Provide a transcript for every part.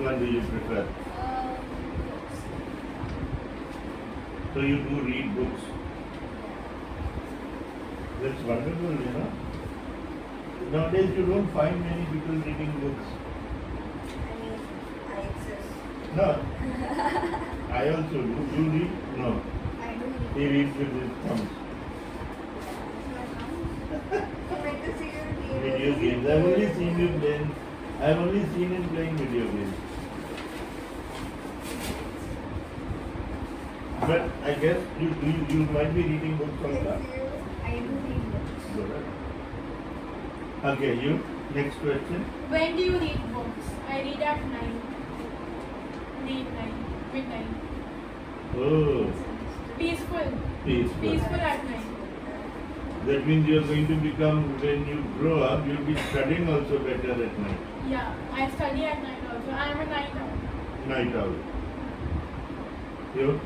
one do you prefer? So you do read books. That's wonderful, you know. Nowadays you don't find many people reading books. I mean, I exist. No. I also do. You read? No. I do read. He reads with his thumbs. Video games. I've only seen him playing. I've only seen him playing video games. But I guess you might be reading books also. I do read books. Good. Okay, you. Next question. When do you read books? I read at 9. Late night, midnight. Oh, Peaceful. peaceful. Peaceful at night. That means you are going to become, when you grow up, you'll be studying also better at night. Yeah, I study at night also. I am a night owl. Night owl. You?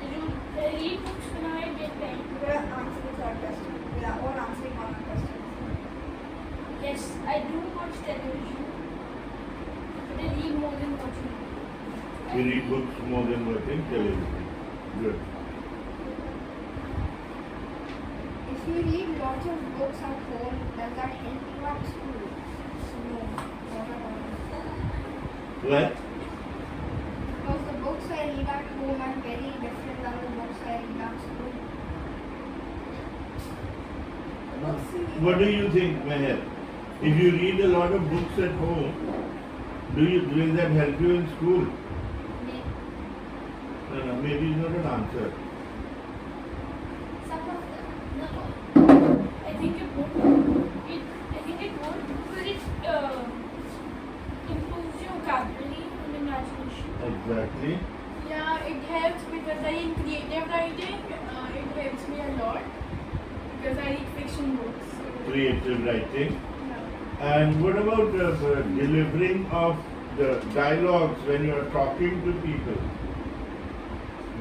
You read books when I get time. We're going to answer the third question. We are all answering one question. Yes, I do watch television. But I read more than watching. You read books more than watching television. Good. If you read lots of books at home, does that help you at school? No, not at all. What? Because the books I read at home are very different than the books I read at school. The books you read What do you think, Meher? If you read a lot of books at home, will that help you in school? No, maybe it's not an answer. Some of them. No, I think it won't. I think it won't because it improves your vocabulary and imagination. Exactly. Yeah, it helps because I in creative writing, it helps me a lot because I read fiction books. Creative writing. Yeah. And what about the delivering of the dialogues when you are talking to people?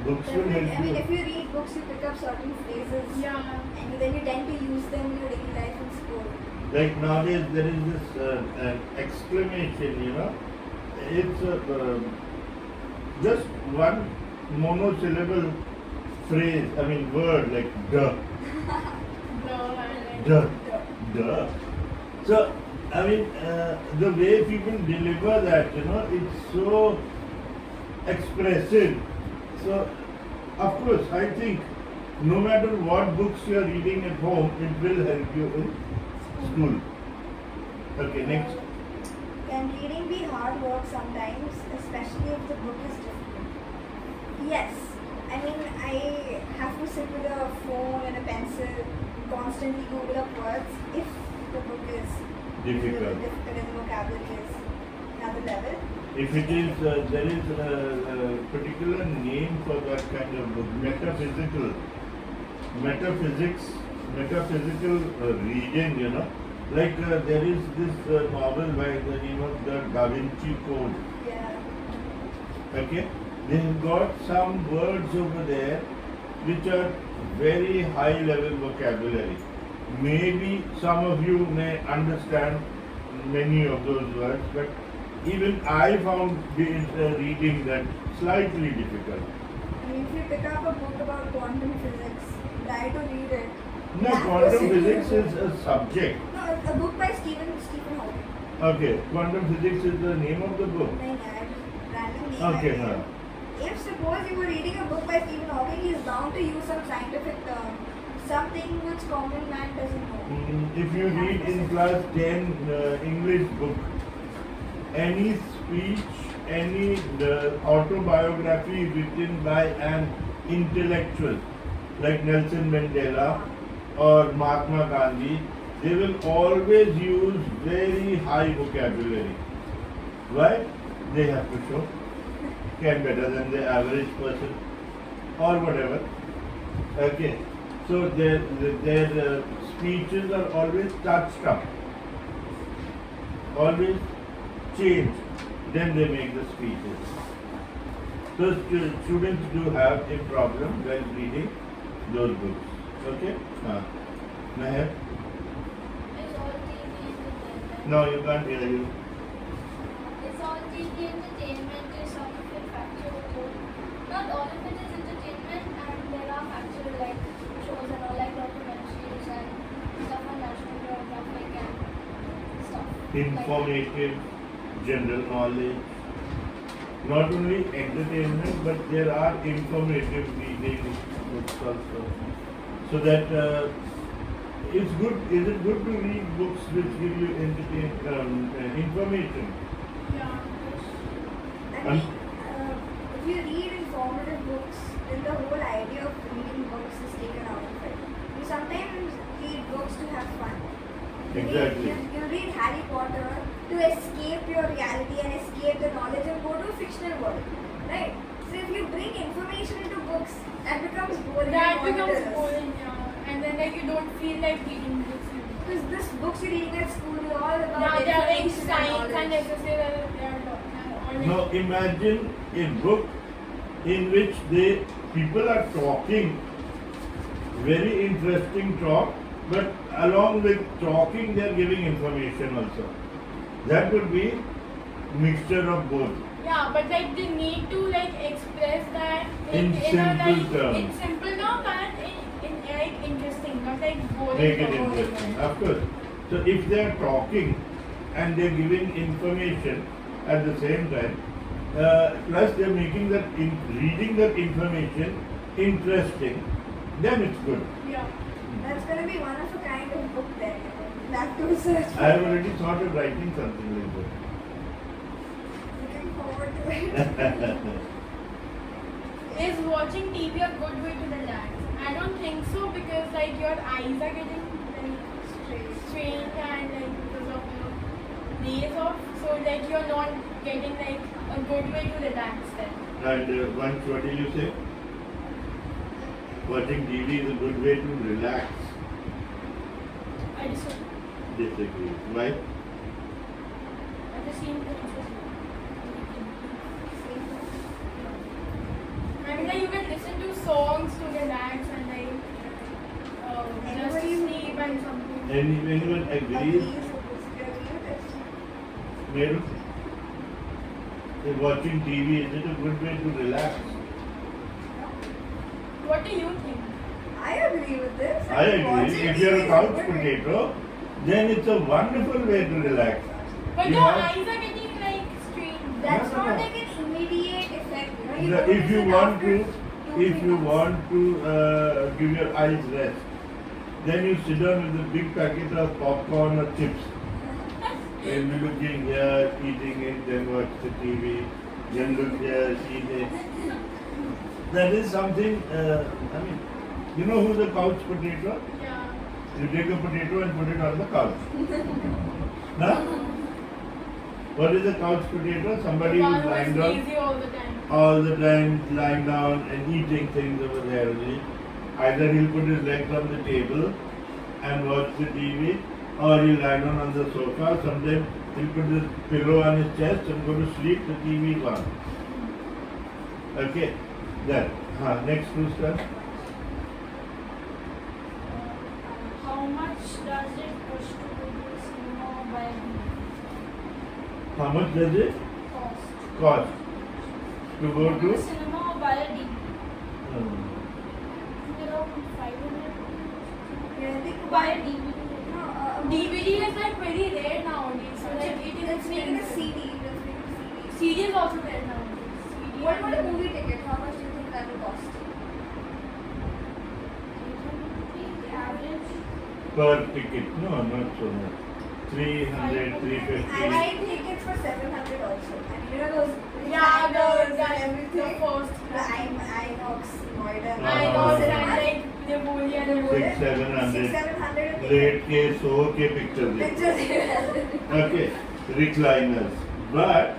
Books will help I mean, you. if you read books, you pick up certain phrases. Yeah. And then you tend to use them in your daily life in school. Like nowadays there is this an exclamation, you know. It's just one monosyllable phrase, I mean word like duh, duh, duh. So, I mean, the way people deliver that, you know, it's so expressive. So, of course, I think no matter what books you are reading at home, it will help you in school. Okay, next. Can reading be hard work sometimes, especially if the book is difficult? Yes. I mean, I have to sit with a phone and a pencil, constantly Google up words if the book is Difficult. difficult and the vocabulary is another level. If it is, there is a particular name for that kind of book, metaphysical reading, you know. Like there is this novel by the name of the Da Vinci Code. Yeah. Okay, they have got some words over there which are very high level vocabulary. Maybe some of you may understand many of those words, but even I found reading that slightly difficult. I mean, if you pick up a book about quantum physics, try to read it. No, That quantum person- physics is a subject. No, it's a book by Stephen Hawking. Okay, quantum physics is the name of the book. No, yeah, random name. Okay, I huh. mean. If suppose you were reading a book by Stephen Hawking, he is bound to use some scientific term, something which common man doesn't know. If you read in class 10 English book, any speech, any autobiography written by an intellectual like Nelson Mandela or Mahatma Gandhi, they will always use very high vocabulary. Why? They have to show can better than the average person or whatever. Okay. So their speeches are always touched up, always changed. Then they make the speeches. So students do have a problem when reading those books. Okay? Meher? Is all TV in the No, you can't hear you. Is So the entertainment is sort of a factual too. Not all of it is entertainment, and there are factual like shows and all like documentaries and stuff on National Geographic and stuff. Informative, general knowledge. Not only entertainment, but there are informative reading books also. So that it's good. Is it good to read books which give you information? Yeah. I mean, if you read informative books, then the whole idea of reading books is taken out of it. You sometimes read books to have fun. Exactly. You read Harry Potter to escape your reality and escape the knowledge and go to a fictional world, right? So if you bring information into books, that becomes boring. That and becomes monotonous. boring, yeah. And then like you don't feel like reading books. Because this books you're reading at school are all about Now they are like information science and knowledge. necessary that they are talking. Now imagine a book in which people are talking very interesting talk, but along with talking they are giving information also. That would be mixture of both. Yeah, but like they need to like express that In a, simple like, terms. in simple terms and in like interesting, not like boring. Make it or boring. interesting, of course. So if they are talking and they are giving information at the same time, plus they are making that reading that information interesting, then it's good. Yeah. That's going to be one of a kind of book then. That to search. I have already thought of writing something like that. Looking forward to it. Is watching TV a good way to relax? I don't think so because like your eyes are getting like strained and like because of your days off. So like you're not getting like a good way to relax then. And once, what did you say? Watching TV is a good way to relax. I just Disagree. Why? at the same time. I mean like you can listen to songs to relax and like just Anybody- sleep and something. Anyone agrees? Meru? Is watching TV, is it a good way to relax? What do you think? I agree with this. I agree. Watching If you're TV a is couch good way- potato, then it's a wonderful way to relax. But You your have- eyes are getting like strained. That's No, not no. like an immediate effect. You know, The- if you notice it want after to, 2-3 if you months. want to give your eyes rest, then you sit down with a big packet of popcorn or chips. And you looking here, eating it, then watch the TV, then look here, eat it. That is something, I mean, you know who's a couch potato? Yeah. You take a potato and put it on the couch. Huh? What is a couch potato? Somebody One who's who is lying down lazy all the time. all the time, lying down and eating things over there only. Either he'll put his legs on the table and watch the TV, or he'll lie down on the sofa. Sometimes he'll put his pillow on his chest and go to sleep. The TV is on. Okay, then. Next question. How much does it cost to go to the cinema or buy a movie? How much does it Cost. cost to go Go to to? the cinema or buy a DVD? Hmm. Around 500. Yeah, I think Buy a DVD. No, DVD is like very rare nowadays. So like it is Let's make it a expensive. CD. Let's make it a CD. CD is also there nowadays. CD What and about a movie ticket? How much do you think that will cost? The average. Per ticket? No, not so much. 300, I 350. buy tickets for 700 also. And you know those Yeah, recliners the and everything. first. The INOX, Noida. I Uh-huh. know cinema. and like Napoleon and Napoleon. 600-700. 600-700 a ticket. Late के सो के pictures देखो. Pictures. Okay, recliners. But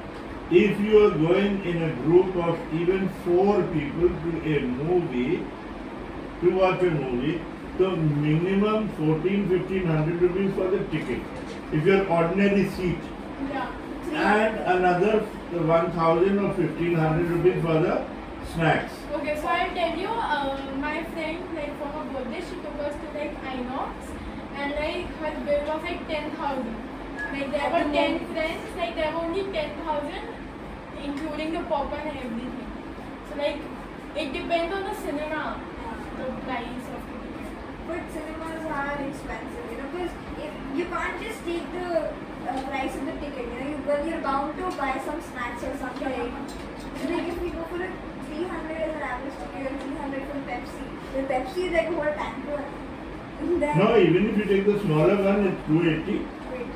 if you are going in a group of even 4 people to a movie, to watch a movie, so minimum 1400-1500 rupees for the ticket. If you are ordinary seat, yeah. and another 1000 or 1500 rupees for the snacks. Okay, so I'll tell you, my friend, like for her birthday, she took us to like INOX and like her bill was like 10,000. Like there were 10 friends, like there were only 10,000, including the popcorn and everything. So like it depends on the cinema, the price of the ticket. But cinemas are expensive, because if you can't just take the price of the ticket, you're bound to buy some snacks or something. So like if we go for a 300 as an average ticket and 300 for Pepsi, the Pepsi is like a whole tanker. Then No, even if you take the smaller one, it's 280. wait,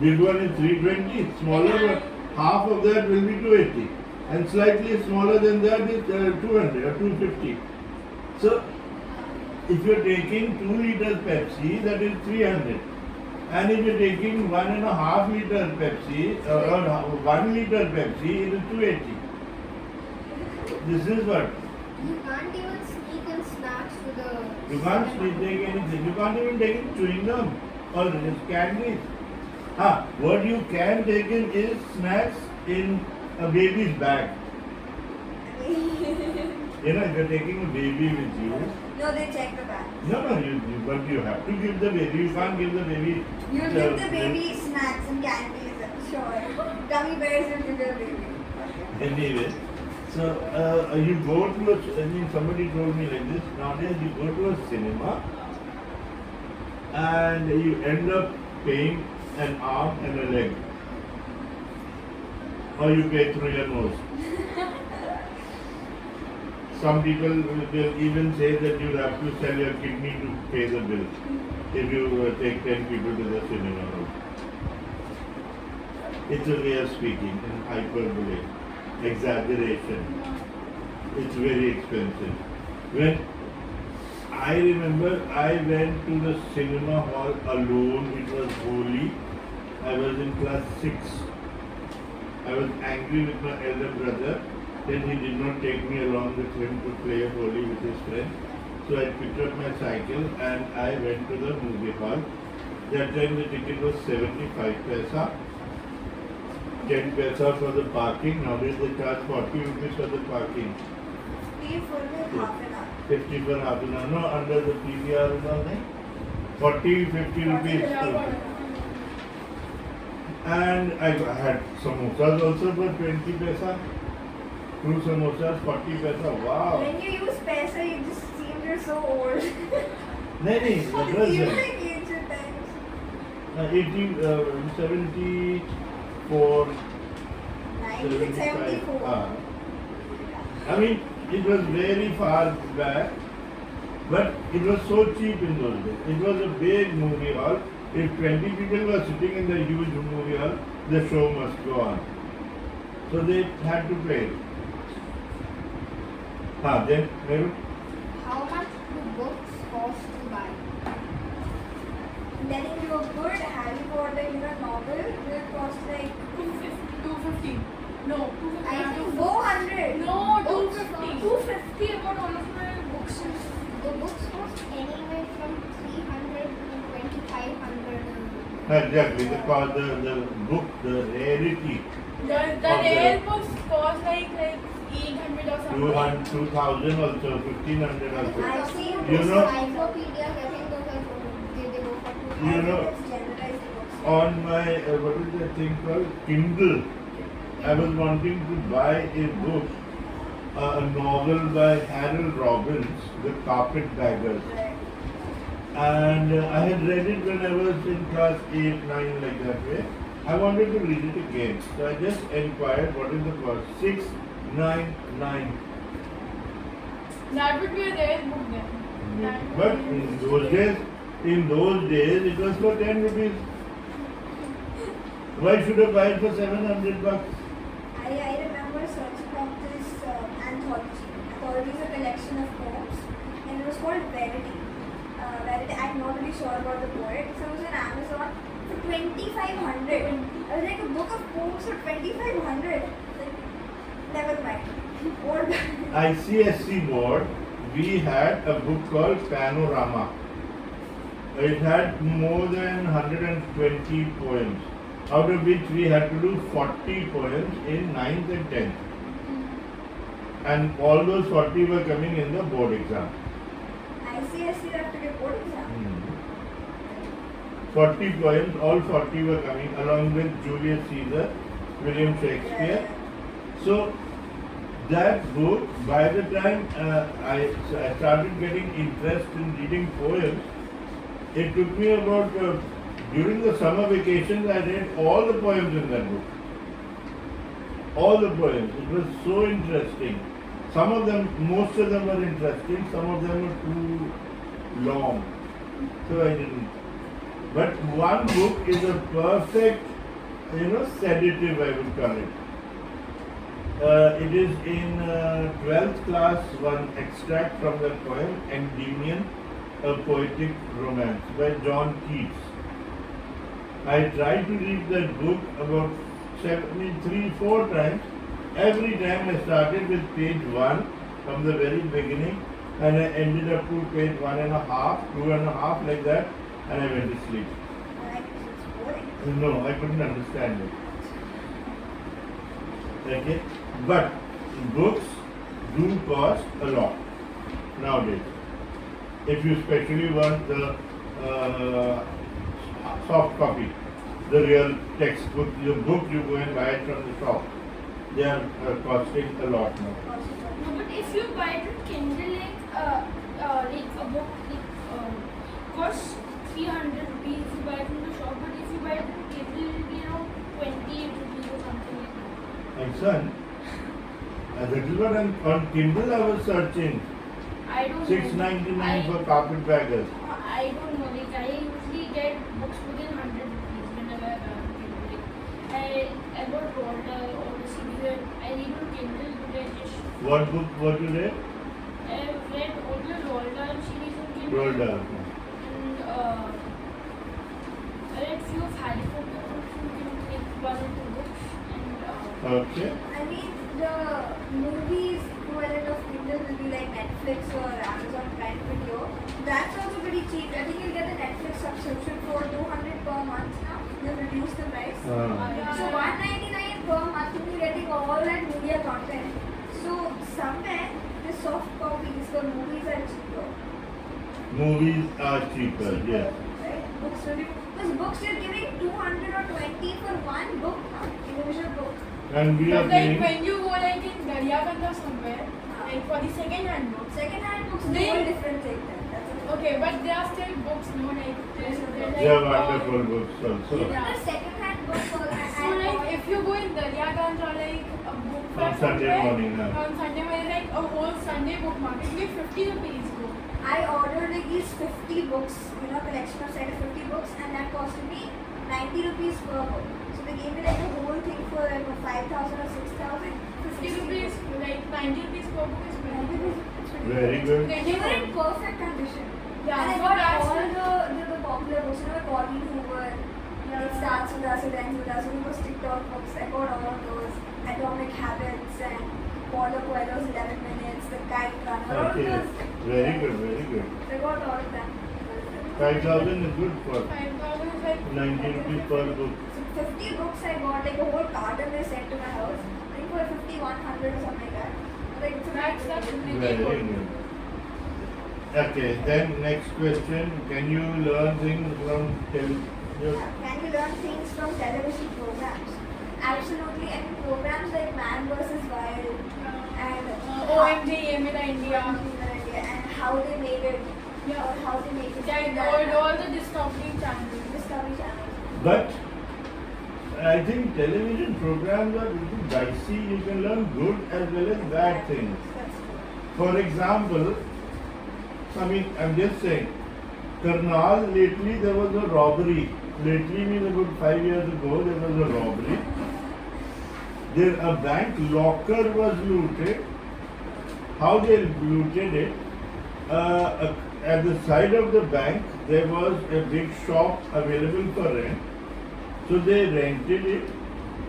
Big one is 320. Smaller one, half of that will be 280. And slightly smaller than that is 200 or 250. So, if you're taking 2 liters Pepsi, that is 300. And if you're taking 1.5 liter Pepsi, or 1 liter Pepsi, it is 280. This is what? You can't even sneak in snacks to the. You can't take anything. You can't even take in chewing gum or candies. What you can take in is snacks in a baby's bag. If you're taking a baby with you, no, they check the bag. but you have to give the baby. You can't give the baby. You give the baby snacks and candies, I'm sure. Gummy bears will give the baby. Okay. Anyway, so you go to somebody told me like this. Nowadays you go to a cinema and you end up paying an arm and a leg, or you pay through your nose. Some people will even say that you have to sell your kidney to pay the bill if you take 10 people to the cinema hall. It's a way of speaking, in hyperbole, exaggeration. It's very expensive. When I remember I went to the cinema hall alone, it was Holi. I was in class 6. I was angry with my elder brother. Then he did not take me along with him to play Holi with his friend. So I picked up my cycle and I went to the movie hall. That time the ticket was 75 paisa. 10 paisa for the parking. Nowadays they charge 40 rupees for the parking. Pay for like half an hour. 50 for half an hour. No, under the PVR and all that. 40, 50 rupees. And I had samosas also for 20 paisa. 2 samosas, 40 paisa. Wow. When you use paisa, you just seem you're so old. No, that You was like ancient times. 74, 1974. I mean, it was very far back, but it was so cheap in those days. It was a big movie hall. If 20 people were sitting in the huge movie hall, the show must go on. So they had to pay. Then, Meru? How much do books cost to buy? Telling you a good Harry Potter novel will cost like 250. No, 250. I think 400. No, 250. 250 About one of my books. The books cost anywhere from 300 to 2500. Exactly, the book, the rarity. The rare books cost like 800 or something. 2000 also, 1500 also. I've seen You know, Encyclopedia, I think those are they go for You know, generalized books. on my, what is that thing called? Kindle. I was wanting to buy a book, a novel by Harold Robbins, The Carpetbaggers. Right. And I had read it when I was in class 8, 9, like that way. I wanted to read it again. So I just inquired what is the cost. 699. That would be a rare book then. That would But be- in those days, it was for 10 rupees. Why should I buy it for 700 bucks? I remember searching up this anthology. Anthology is a collection of poems, and it was called Verity. Verity. I'm not really sure about the poet. So it was on Amazon for 2,500. I was like, a book of poems for 2,500. Like, never mind. Or ICSC board, we had a book called Panorama. It had more than 120 poems, out of which we had to do 40 poems in 9th and 10th. And all those 40 were coming in the board exam. ICSC have to get board exam. 40 poems, all 40 were coming along with Julius Caesar, William Shakespeare. So that book, by the time I started getting interest in reading poems, it took me about, during the summer vacations, I read all the poems in that book. All the poems. It was so interesting. Some of them, most of them were interesting, some of them were too long. So I didn't. But one book is a perfect, sedative, I would call it. It is in 12th class, one extract from the poem, Endymion, a Poetic Romance by John Keats. I tried to read that book about 3-4 times. Every time I started with page 1 from the very beginning and I ended up to page 1.5, 2.5 like that, and I went to sleep. Like, it's boring. No, I couldn't understand it. Okay, but books do cost a lot nowadays. If you especially want the soft copy, the real textbook, the book you go and buy it from the shop, they are costing a lot now. No, but if you buy it on Kindle, like a book costs 300 rupees if you buy it from the shop, but if you buy it on Kindle, it will be around 28 rupees or something like that. My son, that is what on Kindle I was searching. I don't $6.99 know. for carpetbaggers. I don't know. Like I usually get books within 100 rupees whenever I buy on Kindle. Like, I got Roald Dahl or the series that I read on Kindle, but I just What book what you read? I read all the Roald Dahl series on Kindle. Roald Dahl. And I read few of Harry Potter books on Kindle, like 1 or 2 books. And Okay. I mean, the movies equivalent of Kindle will be like Netflix or Amazon Prime Video. That's also pretty cheap. I think you'll get a Netflix subscription for 200 per month now. They've reduced the price. So 199 per month you're getting all that media content. So somewhere the soft copies, the movies are cheaper. Movies are cheaper, yes. Right? Books will be, because books you're giving 200 or 20 for one book, individual book. And we are But like paying. when you go like in Daryaband or somewhere, like for the second hand books. Second hand books is a They- whole different thing then. That's a Okay, but there are still books, no, like they're They are like wonderful books also. Yeah. The second hand books also. So like if you go in Daryaganj or like a book fair On Sunday somewhere, morning, yeah. on Sunday morning, like a whole Sunday book market, you get 50 rupees book. I ordered like these 50 books, collection of set of 50 books, and that costed me 90 rupees per book. So they gave me like the whole thing for like 5,000 or 6,000. 50 rupees, like 90 rupees per book is very good. Very good. They were in perfect condition. Yeah, And I so got that's all the popular books, Colleen Hoover, Yeah. It Starts With Us, It Ends With Us, those TikTok books. I got all of those. Atomic Habits and Paulo Coelho's 11 Minutes, The Kite Runner, all of Okay. those. Very good, very good. I got all of them. 5,000 is good for 5,000 is like 90 rupees per book. So 50 books I got, like a whole carton they sent to my house. I think for 50, 100 or something like that. Like, it's a that's pretty Very good. good. Okay, then next question. Can you learn things from Can you learn things from television programs? Absolutely. I mean, programs like Man vs. Wild and OMG, Yemina India. and how they made it, Yeah. or how they make it. Yeah, all the Discovery channels. Discovery Channel. But I think television programs are little dicey. You can learn good as well as bad things. That's true. For example, I'm just saying, Karnal, lately there was a robbery. Lately means about 5 years ago, there was a robbery. There a bank locker was looted. How they looted it? At the side of the bank, there was a big shop available for rent. So they rented it,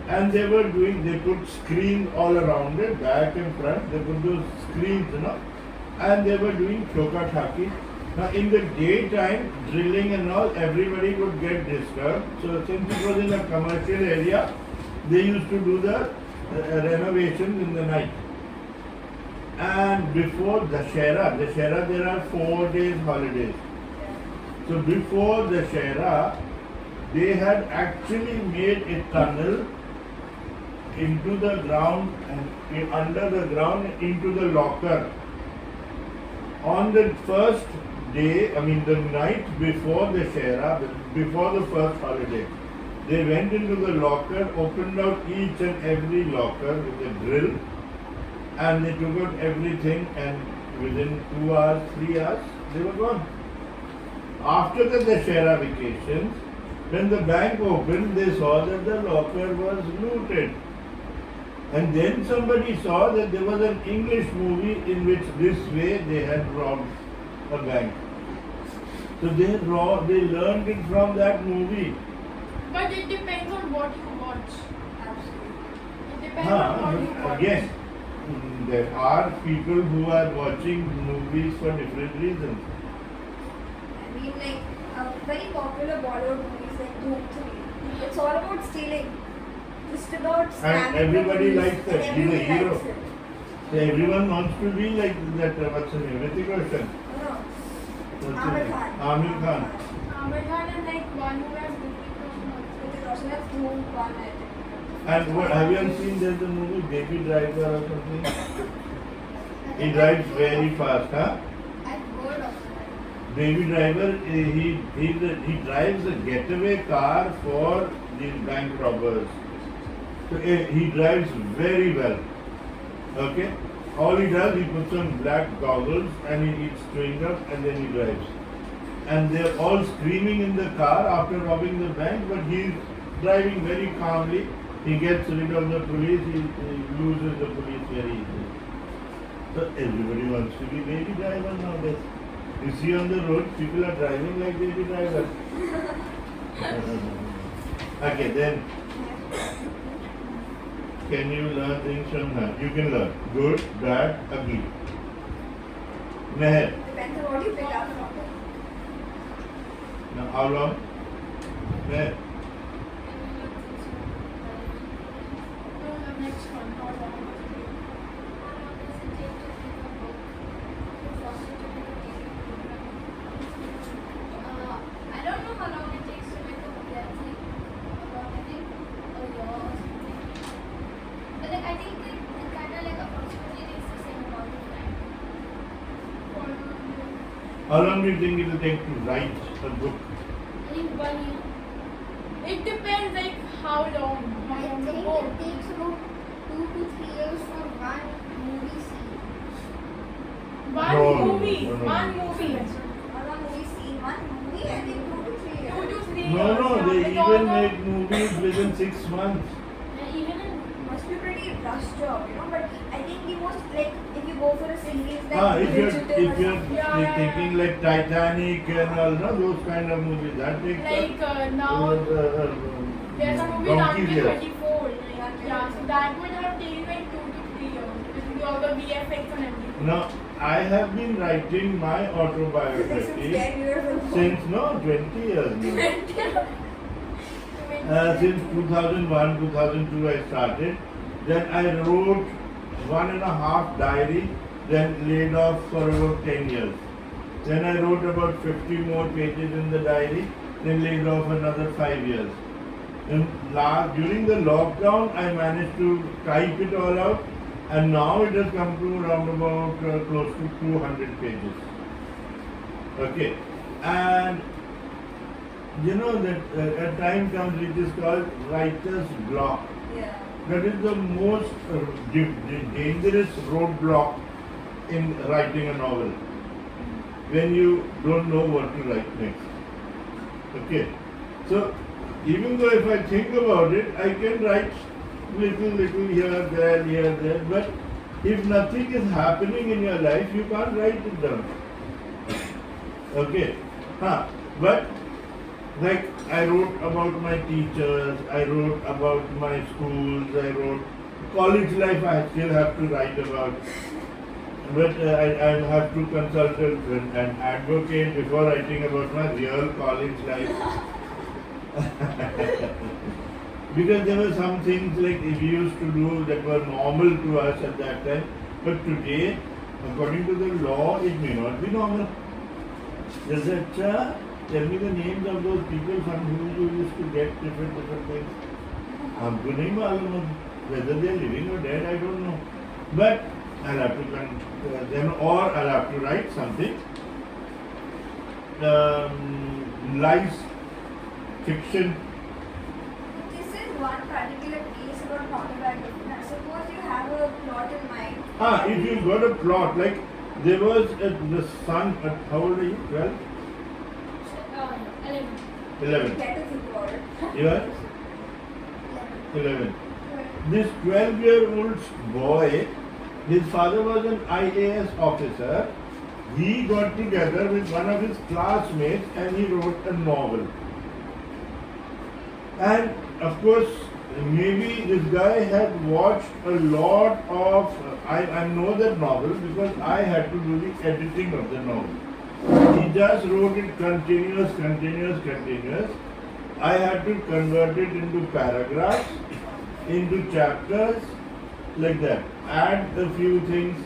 and they put screens all around it, back and front. They put those screens, and they were doing choka-thaki. Now in the daytime, drilling and all, everybody would get disturbed. So since it was in a commercial area, they used to do the renovations in the night. And before Dussehra there are 4 days holidays. So before Dussehra, they had actually made a tunnel into the ground and under the ground into the locker. On the first day, I mean the night before the Shera, before the first holiday, they went into the locker, opened out each and every locker with a drill, and they took out everything, and within 2 hours, 3 hours, they were gone. After the Dashera vacations, when the bank opened, they saw that the locker was looted. And then somebody saw that there was an English movie in which this way they had robbed a bank. So they learned it from that movie. But it depends on what you watch. Absolutely. It depends on what you watch. Again, there are people who are watching movies for different reasons. I mean, like, very popular Bollywood movies like Dhoom 3. It's all about stealing. Just about scamming. And everybody the police, likes that. and He's a everybody hero. likes it. So everyone wants to be like that, what's his name, Hrithik Roshan. No. What's his Amir name? Khan. Amir Khan. Amir Khan is like one who has Hrithik Roshan also. Hrithik Roshan, that's Dhoom 1, I think. And what, have you ever seen there's a movie, Baby Driver or something? He drives very fast, huh? I've heard of that. Baby Driver, he drives a getaway car for these bank robbers. So he drives very well. Okay? All he does, he puts on black goggles and he eats chewing gum and then he drives. And they're all screaming in the car after robbing the bank, but he's driving very calmly. He gets rid of the police, he loses the police very easily. So everybody wants to be baby driver nowadays. You see on the road, people are driving like baby drivers. Okay, then can you learn things from her? You can learn good, bad, ugly. Meher, Depends on what you pick up from it. now how long? Meher, No, the next one. How long was it? I don't know how long it takes to make a book, let's say, about I think a year or something. But like, I think it kind of like approximately takes the same amount of time. how long do you think it will take to write a book? I think 1 year. It depends like how long. How I long the think book. it takes about 2 to 3 years for one movie scene. One No, movie. no. One movie. One movie scene, one movie, I think 2 to 3 years. 2 to 3 No, years. no, yeah, they with even all the- make movies within 6 months. And even in Must be pretty rush job, you know. But I think the most, like, if you go for a series like If you're, Bridgerton or if you're something, Yeah. thinking like Titanic and all, no, those kind of movies, that takes Like now, there's a movie donkey's years. 1924. Like, yeah, so that would have taken like 2 to 3 years with all the VFX and everything. Now, I have been writing my since autobiography 10 years ago. since, no, 20 years now. Since 2001, 2002 I started. Then I wrote 1.5 diary, then laid off for about 10 years. Then I wrote about 50 more pages in the diary, then laid off another 5 years. And during the lockdown, I managed to type it all out, and now it has come to around about close to 200 pages. Okay, and you know that a time comes which is called writer's block. Yeah. That is the most dangerous roadblock in writing a novel. When you don't know what to write next. Okay. So even though if I think about it, I can write little here, there, but if nothing is happening in your life, you can't write it down. Okay. But like I wrote about my teachers, I wrote about my schools, I wrote college life I still have to write about. But I have to consult an advocate before writing about my real college life. Because there were some things like we used to do that were normal to us at that time. But today, according to the law, it may not be normal. There's a Tell me the names of those people from whom you used to get different things. हमको नहीं मालूम whether they are living or dead, I don't know. But I'll have to then, or I'll have to write something. Lies, fiction. This is one particular case about autobiography. Now, suppose you have a plot in mind. If you got a plot, like there was the son, how old are you? 12? 11. 11. Better think about it. You are? 11. This 12-year-old boy, his father was an IAS officer. He got together with one of his classmates and he wrote a novel. And of course, maybe this guy had watched a lot of, I know that novel because I had to do the editing of the novel. He just wrote it continuous. I had to convert it into paragraphs, into chapters, like that. Add a few things.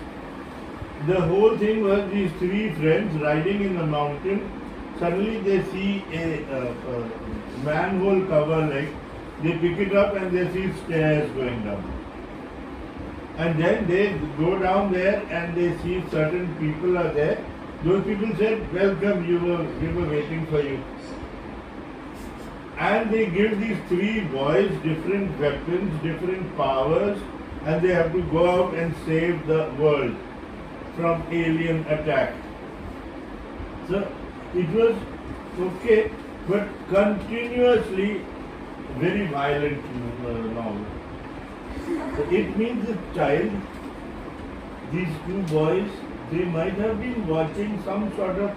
The whole thing was these three friends riding in the mountain. Suddenly they see a manhole cover, like they pick it up and they see stairs going down. And then they go down there and they see certain people are there. Those people said, "Welcome, we were waiting for you." And they give these three boys different weapons, different powers, and they have to go out and save the world from alien attack. So it was okay, but continuously very violent novel. So it means the child, these two boys, they might have been watching some sort of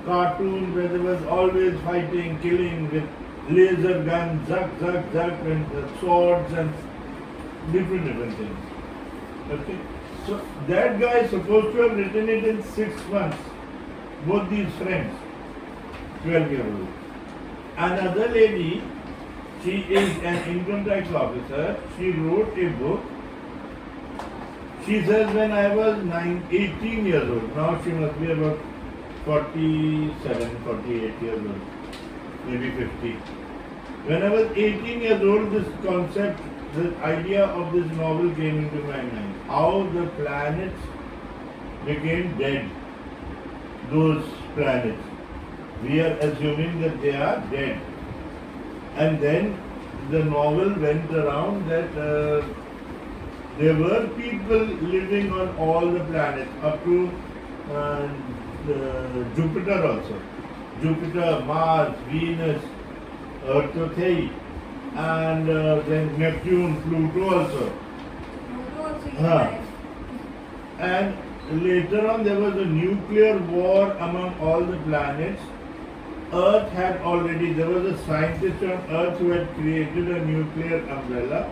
cartoon where there was always fighting, killing with laser guns, zuck, and swords and different things. Okay? So that guy is supposed to have written it in 6 months. Both these friends, 12-year-old. Another lady, she is an income tax officer. She wrote a book. She says when I was 18 years old, now she must be about 47, 48 years old, maybe 50. When I was 18 years old, this concept, the idea of this novel came into my mind. How the planets became dead. Those planets. We are assuming that they are dead. And then the novel went around that there were people living on all the planets, up to Jupiter also. Jupiter, Mars, Venus, Earth, okay, and then Neptune, Pluto also. And later on there was a nuclear war among all the planets. Earth had already, there was a scientist on Earth who had created a nuclear umbrella.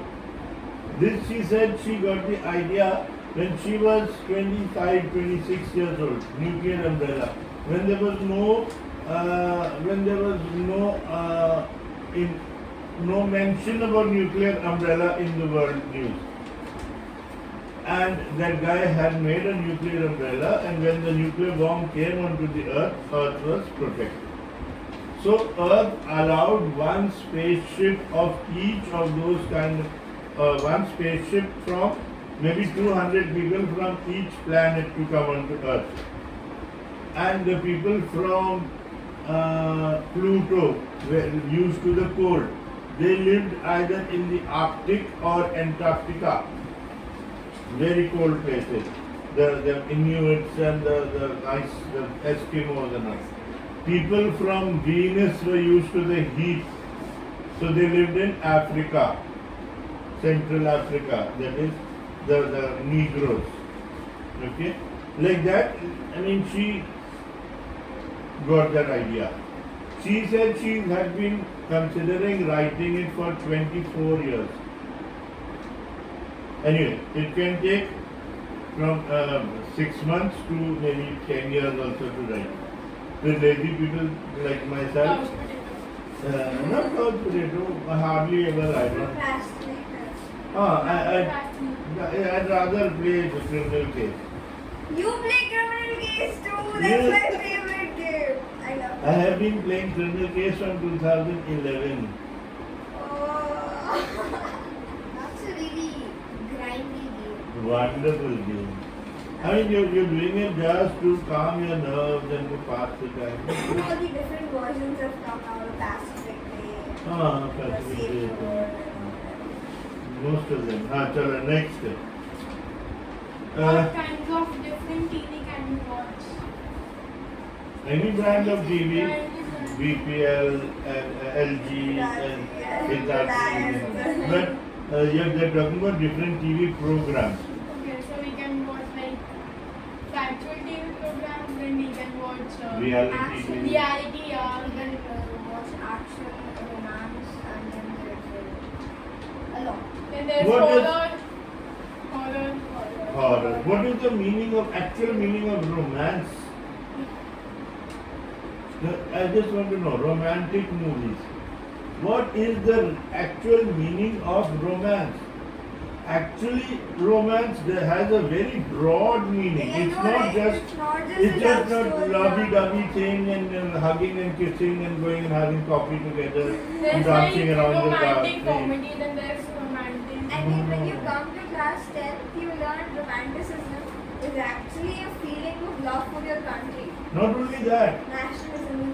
This, she said, she got the idea when she was 25, 26 years old, nuclear umbrella. When there was no mention about nuclear umbrella in the world news. And that guy had made a nuclear umbrella, and when the nuclear bomb came onto the Earth, Earth was protected. So Earth allowed one spaceship of each of those one spaceship from maybe 200 people from each planet to come onto Earth. And the people from Pluto were used to the cold. They lived either in the Arctic or Antarctica, very cold places. The Inuits and the Eskimos and all. People from Venus were used to the heat, so they lived in Africa, Central Africa, that is the Negroes. Okay? Like that, I mean, she got that idea. She said she had been considering writing it for 24 years. Anyway, it can take from 6 months to maybe 10 years also to write. With lazy people like myself, not couch potato, hardly ever I don't. I'd rather play the criminal case. You play criminal case too. That's my favorite game. I love I have been playing Criminal Case from 2011. That's a really grindy game. Wonderful game. I mean, you're doing it just to calm your nerves and to pass the time. All the different versions have come now. The Pacific Day, Ah, the Pacific Safe Day. Road, and all Most of them. Chalo, next. What kinds of different TV can you watch? Any brand of TV, Brand. BPL, LG, and Hitachi. But they're talking about different TV programs. Okay, so we can watch like factual TV programs, then we can watch Reality action, TV. reality, You then can watch action, romance, and then there's a lot. there's What is- horror. Horror. What is the actual meaning of romance? I just want to know, romantic movies. What is the actual meaning of romance? Actually, romance has a very broad meaning. Yeah, It's no, not right? just It's it's a just love not story, lovey-dovey yeah. thing and hugging and kissing and going and having coffee together and There's dancing like around the romantic car. comedy, then there's romantic. I mean, when you come to class 10th, you learn romanticism is actually a feeling of love for your country. Not only that, Nationalism is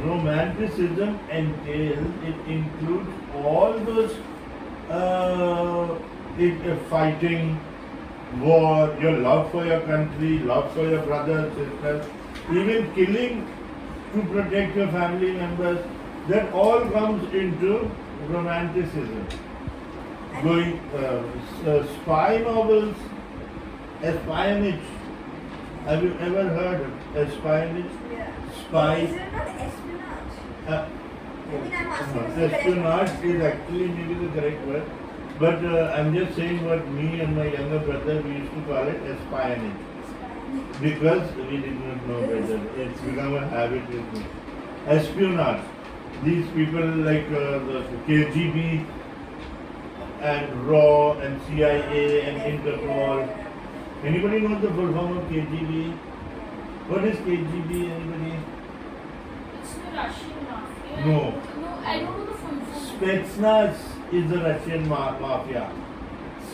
romanticism. romanticism entails, it includes all those fighting, war, your love for your country, love for your brothers, sisters, even killing to protect your family members. That all comes into romanticism. Going spy novels, espionage. Have you ever heard of espionage? Yeah. Spy. Is it not espionage? Uh, I mean, I'm asking if it's espionage correct. is actually maybe the correct word, but I'm just saying what me and my younger brother we used to call it espionage because we did not know better. It's become a habit with me. Espionage. These people like the KGB and RAW and CIA and Interpol. Anybody knows the full form of KGB? What is KGB? Anybody? It's the Russian mafia. No. No, I don't know the full form. Spetsnaz is the Russian mafia.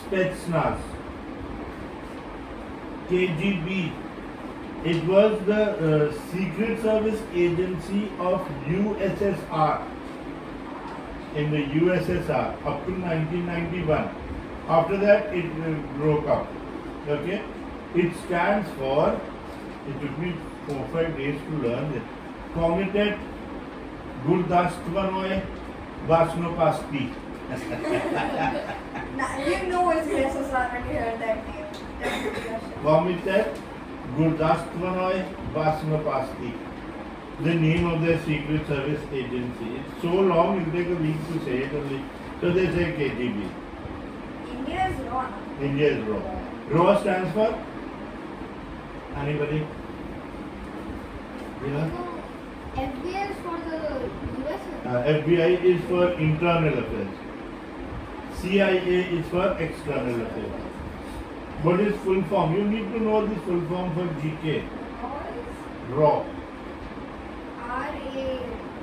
Spetsnaz. KGB. It was the secret service agency of USSR. In the USSR up to 1991. After that it broke up. Okay? It stands for, it took me 4-5 days to learn it. Komitet Gurdastvanoy Vasnopasti. You know it's USSR when you heard that name. Definitely Russia. Komitet Gurdastvanoy Vasnopasti. The name of their secret service agency. It's so long, it'll take a week to say it only. So they say KGB. India is wrong. India is RAW. RAW stands for? Anybody? Yeah? FBI is for the US. FBI is for internal affairs. CIA is for external affairs. What is full form? You need to know the full form for GK. RAW.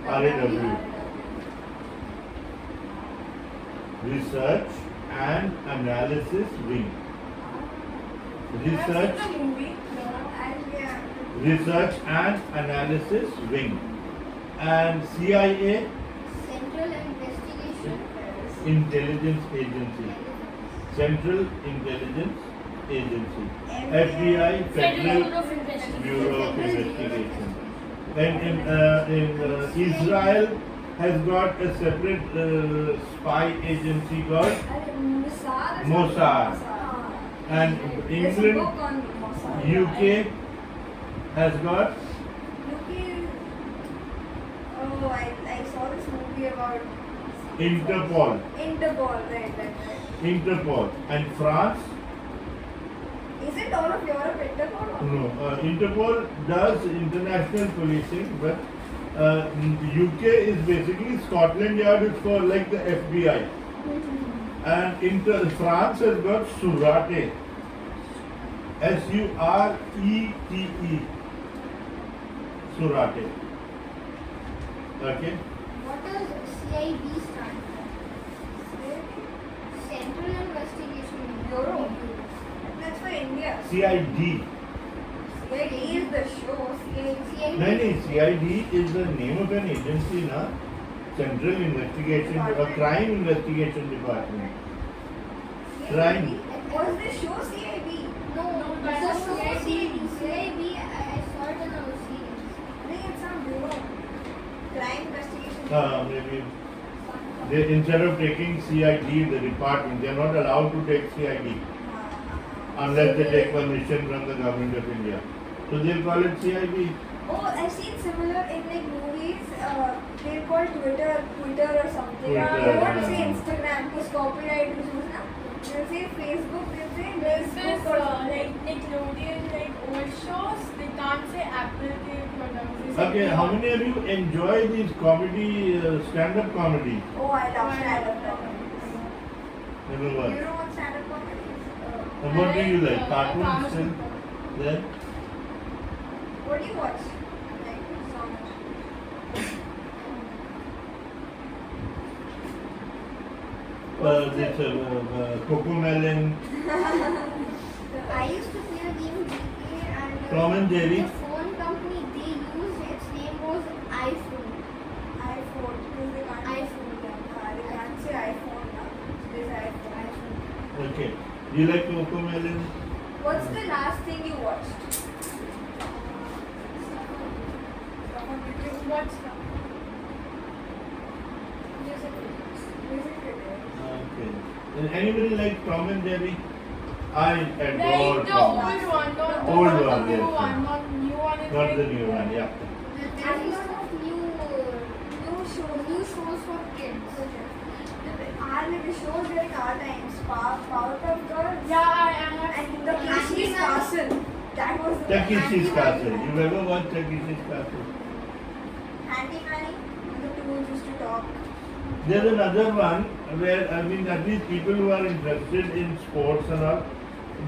RAW. Research and Analysis Wing. Research, I've seen the movie. Research and Analysis Wing. And CIA, Central Investigation. Intelligence Agency. Central Intelligence Agency. FBI, Federal Federal Bureau of Investigation. Bureau of Investigation. And in Israel has got a separate spy agency called Mossad. And There's a England, book on Mossad. UK has got UK. Oh, I saw this movie about Interpol. Interpol, right. Interpol. And France, Isn't all of Europe Interpol? no, Interpol does international policing, but UK is basically Scotland Yard is for like the FBI. And France has got Surate. Surete. Surate. Okay. What does CID stand for? Central Investigation Bureau. That's for India. CID. CID is the show. CID. No, CID is the name of an agency, na? Central Investigation or Crime Investigation Department. Crime. Was the show CID? No, No, it's that's a show CID. CID. I saw it in a series. I think it's some bureau. Crime investigation. Maybe instead of taking CID, the department, they are not allowed to take CID unless they take permission from the government of India. So they'll call it CID. Oh, I've seen similar in like movies. They're called Twitter or something. Twitter, They won't yeah. say Instagram because copyright issues, na? They'll say Facebook. They'll say There's this Facebook or like Nickelodeon like old shows. They can't say Apple ke products. They say Okay, how many of you enjoy these comedy, stand-up comedy? Oh, I love stand-up comedy. Never You watch. know what stand-up comedy is? And what do you like? Cartoons Cartoons. still? Then? What do you watch? Like so much. This Cocomelon, I used to play a game GTA and Tom and Jerry. the phone company they used its name was iPhone. iPhone. Because they can't. iPhone. They can't say iPhone now. There's iPhone. Okay. Do you like Cocomelon? What's the last thing you watched? What's that? Music videos. Okay. And anybody like Tom and Jerry? I adore Like the Tom. old one, not the Old not one, the new yes. one, not new one. Is Not like, the new one, yeah. There's a lot of new shows for kids. The shows during our times, Powerpuff Girls, Yeah, I have. and the Takeshi's Castle. That was the Takeshi's Castle. You ever watched Takeshi's Castle? Handy Manny. The two used to talk. There's another one where, I mean, at least people who are interested in sports and all,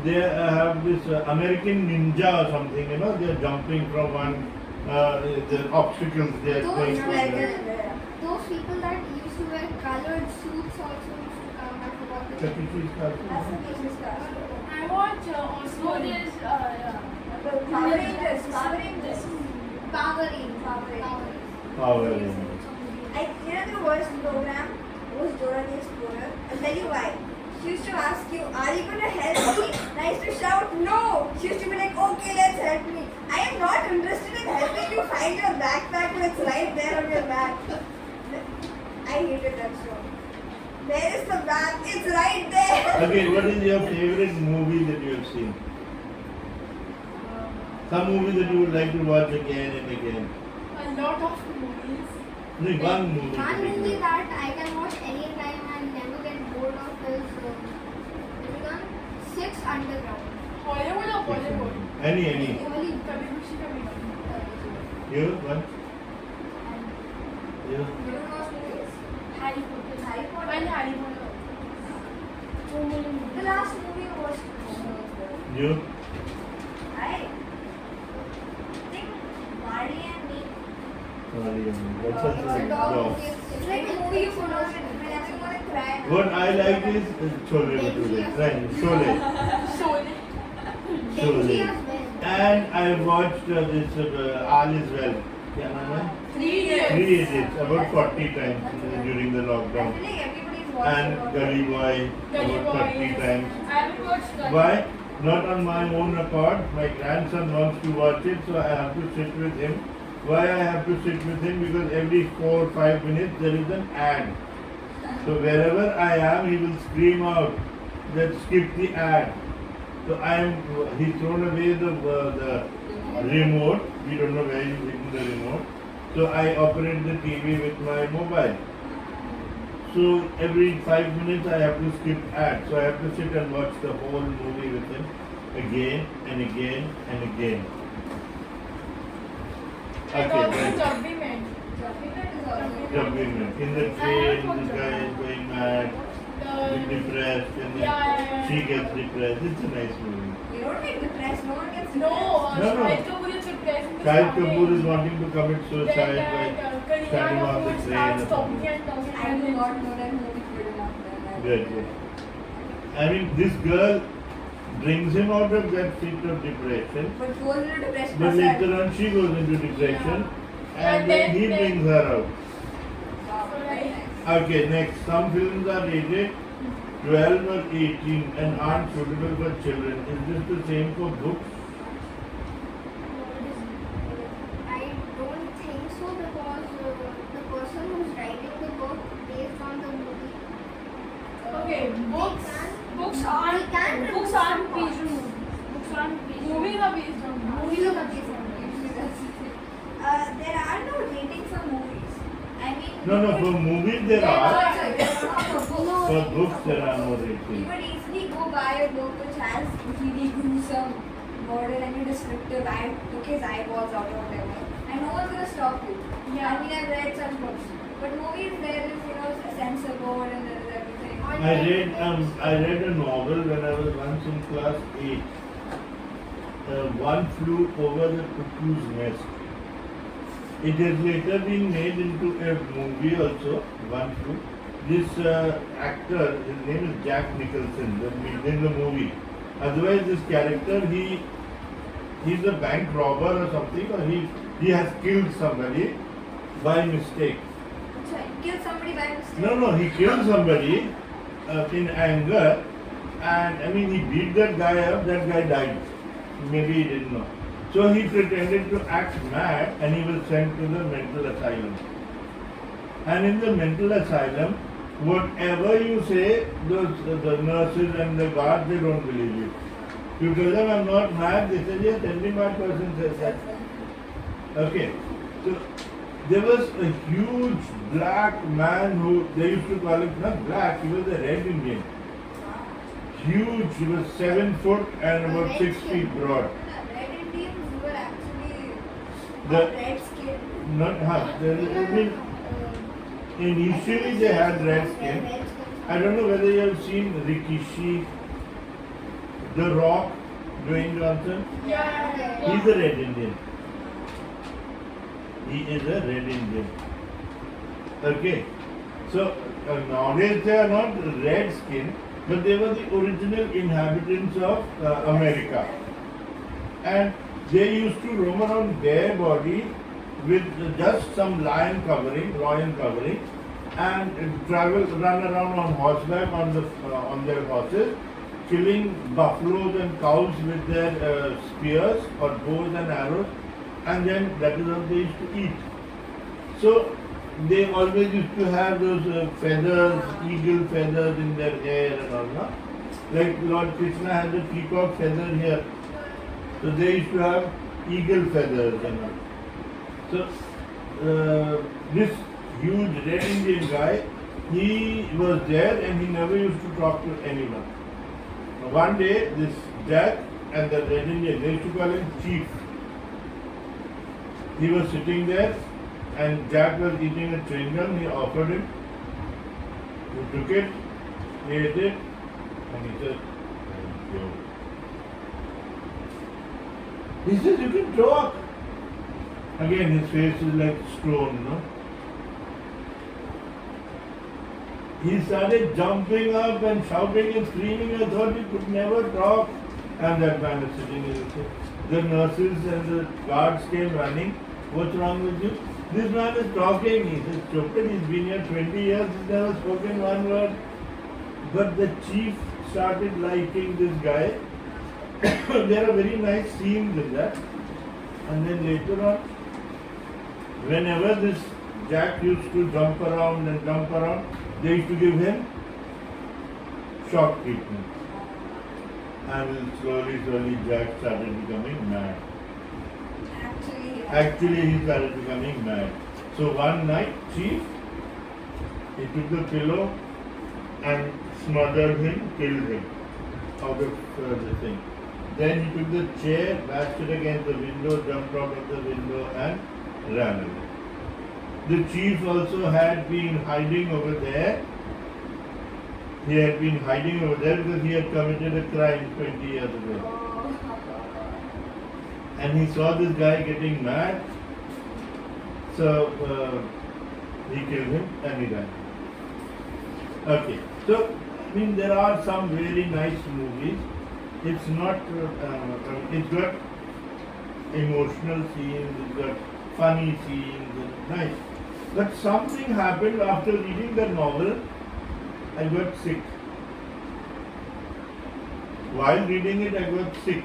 they have this American Ninja or something, you know, they're jumping from one, the obstacles they're Those going American. to. Those people that used to wear colored suits also used to come. I forgot the name. Takeshi's That's Castle. the Takeshi's Castle. I watch Osmo. There's The Power Rangers. Power Rangers. Power Rangers. Power Rangers. Power Rangers. The worst program was Dora the Explorer. I'll tell you why. She used to ask you, are you going to help me? And I used to shout, no. She used to be like, okay, let's help me. I am not interested in helping you find your backpack when it's right there on your back. I hated that show. Where is the bag? It's right there. Okay, what is your favorite movie that you have seen? Some movie that you would like to watch again and again? a lot of movies. No, one movie. One movie particular. that I can watch anytime and never get bored of is Six Underground. Hollywood or Bollywood? Any. Only Kabhi Khushi Kabhi Gum. You? What? You? You don't know movies? Harry Potter. Harry Potter. And Harry Potter. Two movies. The last movie I watched. You? I think Marley and Me. Sorry, that's It's a a dog dog. movie. It's like a movie you put on whenever you want to cry. What I like is Chole Bhature. Right, Chole. Sholay. Benji Sholay. as well. And I watched this All Is Well. क्या नाम है? 3 years. 3 Idiots about 40 times during the I lockdown. feel like everybody's watched And it. Gully Boy Gully about Boy, 30 yes. times. I haven't watched that. Why? Not on my own accord. My grandson wants to watch it, so I have to sit with him. Why I have to sit with him? Because every 4 or 5 minutes there is an ad. So wherever I am, he will scream out that skip the ad. So he's thrown away the remote. We don't know where he's hidden the remote. So I operate the TV with my mobile. So every 5 minutes I have to skip ads. So I have to sit and watch the whole movie with him again and again and again. And Okay, also right. Jab We Met. Jab We Met is also Jab We Met. In the train, this guy is going mad, The- depressed, and then Yeah. she gets depressed. It's a nice movie. You don't get depressed. No one gets No, depressed. No, no. Shahid Kapoor is depressed in the Shahid starting. Kapoor is wanting to commit Then suicide that by standing Kareena on the Kapoor train starts or talking something. and talking. I do not know that movie good enough. Then. Good, good. I mean, this girl brings him out of that fit of depression, But goes into depression but herself. later on she goes into depression, Yeah. and then he Then- brings her out. Wow, So, very like- nice. Okay, next. Some films are rated 12 or 18 and aren't suitable for children. Is this the same for books? I don't think so because the person who's writing the book based on the movie. Okay, books. Books aren't Books aren't based on movies. Books aren't based on Movies are based on movies. Movies are based on Usually that's it. There are no ratings for movies. I mean, No, no, for movies there are. Sorry, there are not for books. For books there are no You ratings. would easily go buy a book which has really gruesome murder and you descriptive. I took his eyeballs out or whatever. And no one's gonna stop you. Yeah. I mean, I've read such books. But movies, there is, a censor board and there is everything. I read a novel when I was once in class 8. One Flew Over the Cuckoo's Nest. It has later been made into a movie also, One Flew. This actor, his name is Jack Nicholson, in the movie. Otherwise, this character, he's a bank robber or something, or he has killed somebody by mistake. So, kill somebody by mistake. No, he killed somebody in anger, and I mean, he beat that guy up, that guy died. Maybe he didn't know. So he pretended to act mad and he was sent to the mental asylum. And in the mental asylum, whatever you say, the nurses and the guards, they don't believe you. You tell them I'm not mad, they say, yes, every mad person says that. Okay. So there was a huge black man who, they used to call him, not black, he was a red Indian. Huge, he was 7 foot and about 6 feet broad. Red Indians were actually The- red skin. Not half. I mean, initially they had red skin. I don't know whether you have seen Rikishi, The Rock, Dwayne Johnson. Yeah. He's a red Indian. He is a red Indian. Okay. So nowadays they are not red skin, but they were the original inhabitants of America. And they used to roam around bare body with just some lion covering, and run around on horseback on their horses, killing buffaloes and cows with their spears or bows and arrows, and then that is how they used to eat. So they always used to have those feathers, eagle feathers in their hair and all, no? Like Lord Krishna has a peacock feather here. So they used to have eagle feathers and all. So this huge red Indian guy, he was there and he never used to talk to anyone. One day, this Jack and the red Indian, they used to call him Chief. He was sitting there and Jack was eating a chewing gum. He offered him. He took it, he ate it, and he said, "Thank you." He says, "You can talk." Again, his face is like stone, no? He started jumping up and shouting and screaming. I thought he could never talk. And that man is sitting in the chair. The nurses and the guards came running. What's wrong with you? This man is talking. He says, stupid, he's been here 20 years, he's never spoken one word. But the chief started liking this guy. There are very nice scenes in that. And then later on, whenever this Jack used to jump around, they used to give him shock treatment. And slowly Jack started becoming mad. Actually, he started becoming mad. So one night, Chief, he took the pillow and smothered him, killed him out of the thing. Then he took the chair, bashed it against the window, jumped out of the window and ran away. The chief also had been hiding over there. He had been hiding over there because he had committed a crime 20 years ago. and he saw this guy getting mad, so he killed him and he died. Okay, so I mean there are some really nice movies. It's not, it's got emotional scenes, it's got funny scenes, and nice. But something happened after reading the novel. I got sick. While reading it, I got sick.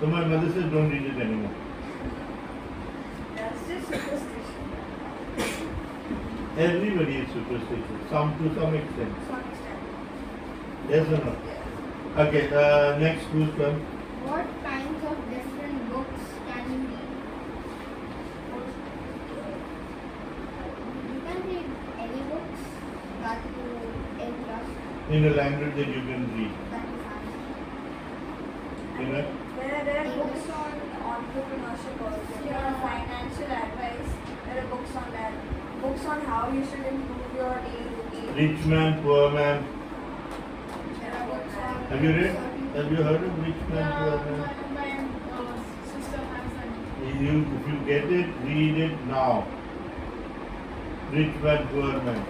So my mother says, don't read it anymore. That's just superstition. Everybody is superstitious, to some extent. To some extent. Yes or no? Yes. Okay, next who's come? What kinds of different books can you read? You can read any books that you interest, In a language that you can read. that you fancy. You know? There are books on entrepreneurship also. There are financial advice. There are books on that. Books on how you should improve your daily routine. Rich man, poor man. There are books on. Have you read? Have you heard of Rich Man, Yeah, Poor Man? my sister has one. If you get it, read it now. Rich man, poor man.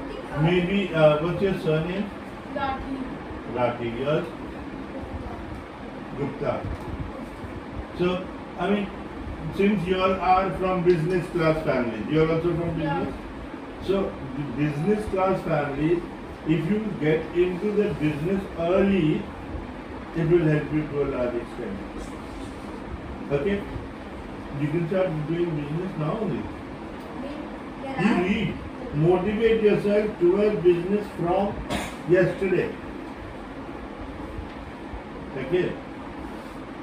Maybe, what's your surname? Lucky. Rathi. Yours? Gupta. So, I mean, since you all are from business class families, you are also from Yeah. business? So, the business class families, if you get into the business early, it will help you to a large extent. Okay? You can start doing business now only. There You are read. Motivate yourself towards business from yesterday. Okay?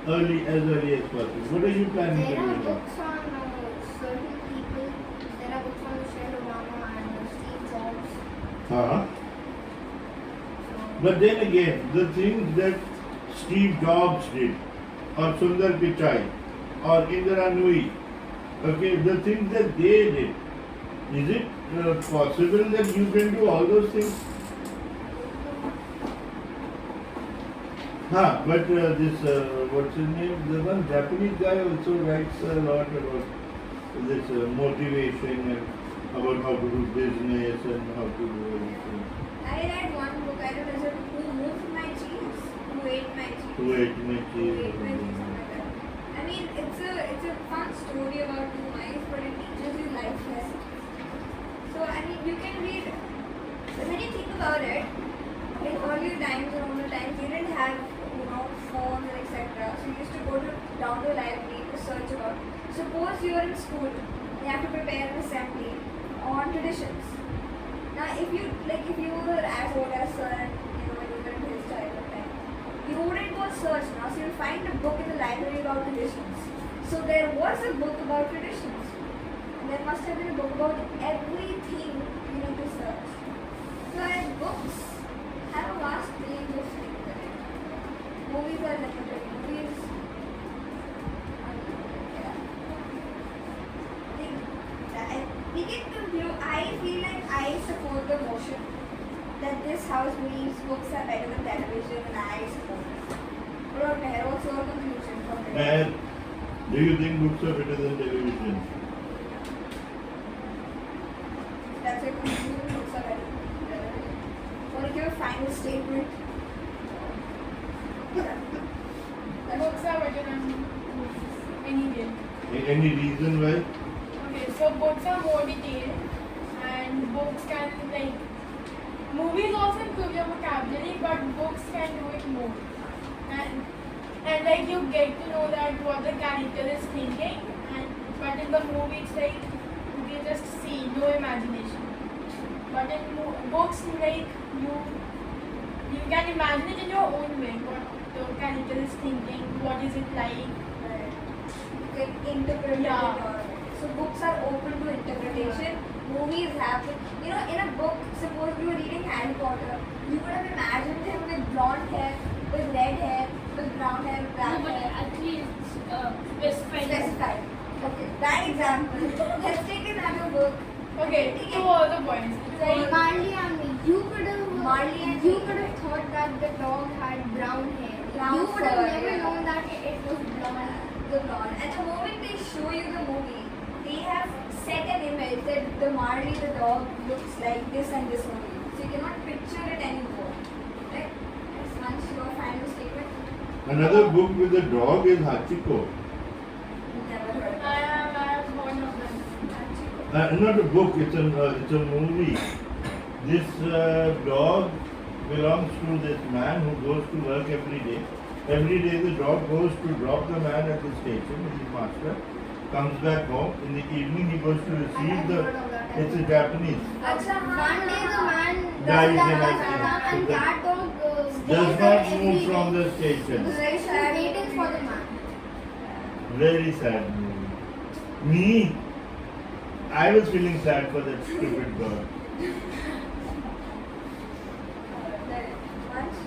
Early as possible. What are you planning to There are do? books on certain people. There are books on Michelle Obama and Steve Jobs. Uh-huh. So, But then again, the things that Steve Jobs did, or Sundar Pichai, or Indira Nui, okay, the things that they did, is it possible that you can do all those things? But this, what's his name? The one Japanese guy also writes a lot about this motivation and about how to do business and how to do everything. I read one book, I don't know, Who Moved My Cheese? Who Ate My Cheese? Who ate my Who cheese? Ate My Cheese, something like that. I mean, it's a fun story about two mice, but it teaches you life lessons. So, I mean, you can read, when you think about it, in earlier times or older times, you didn't have, phones and etc. So you used to go down to the library to search about. Suppose you are in school, you have to prepare an assembly on traditions. Now, if you were as old as sir and when you were in his time, you wouldn't go search now. So you'll find a book in the library about traditions. So there was a book about traditions. And there must have been a book about everything you need to search. So books have a vast range of things. Movies are limited. Movies we can conclude. I feel like I support the motion that this house believes books are better than television, and I support it. What about Meher? What's your conclusion from it? And do you think books are better than television? That's your conclusion. Books are better than television. Want to give a final statement? Books are better than any day. Any reason why? Okay, so books are more detailed and books can movies also improve your vocabulary, but books can do it more. And you get to know that what the character is thinking, but in the movie it's you can just see, no imagination. But in books you can imagine it in your own way, what the character is thinking, what is it like. You can interpret Yeah. it or so books are open to interpretation. Movies have in a book, suppose you were reading Harry Potter, you would have imagined him with blonde hair, with red hair, with brown hair, with black no, but hair. actually it's Specified. Okay, that example. Let's take another book. Okay, to all the points. It's like Marley and me. You could have Marley and you me. could have thought that the dog had brown hair. Brown you would have fur, never yeah. known that it was blonde. the plot. And the moment they show you the movie, they have set an image that the Marley the dog looks like this and this movie. So you cannot picture it anymore. Right? That's once your final statement. Another book with a dog is Hachiko. Never heard of I it. have one of them. Not a book, it's a movie. This dog belongs to this man who goes to work every day. Every day the dog goes to drop the man at the station with his master, comes back home. In the evening he goes to receive the. It's a Japanese. Acha, one day the man Dies in does accident. that and that dog Does stays there not every move day. from the station. Very sad. Waiting for the man. Very sad movie. Me, I was feeling sad for that stupid dog. Once.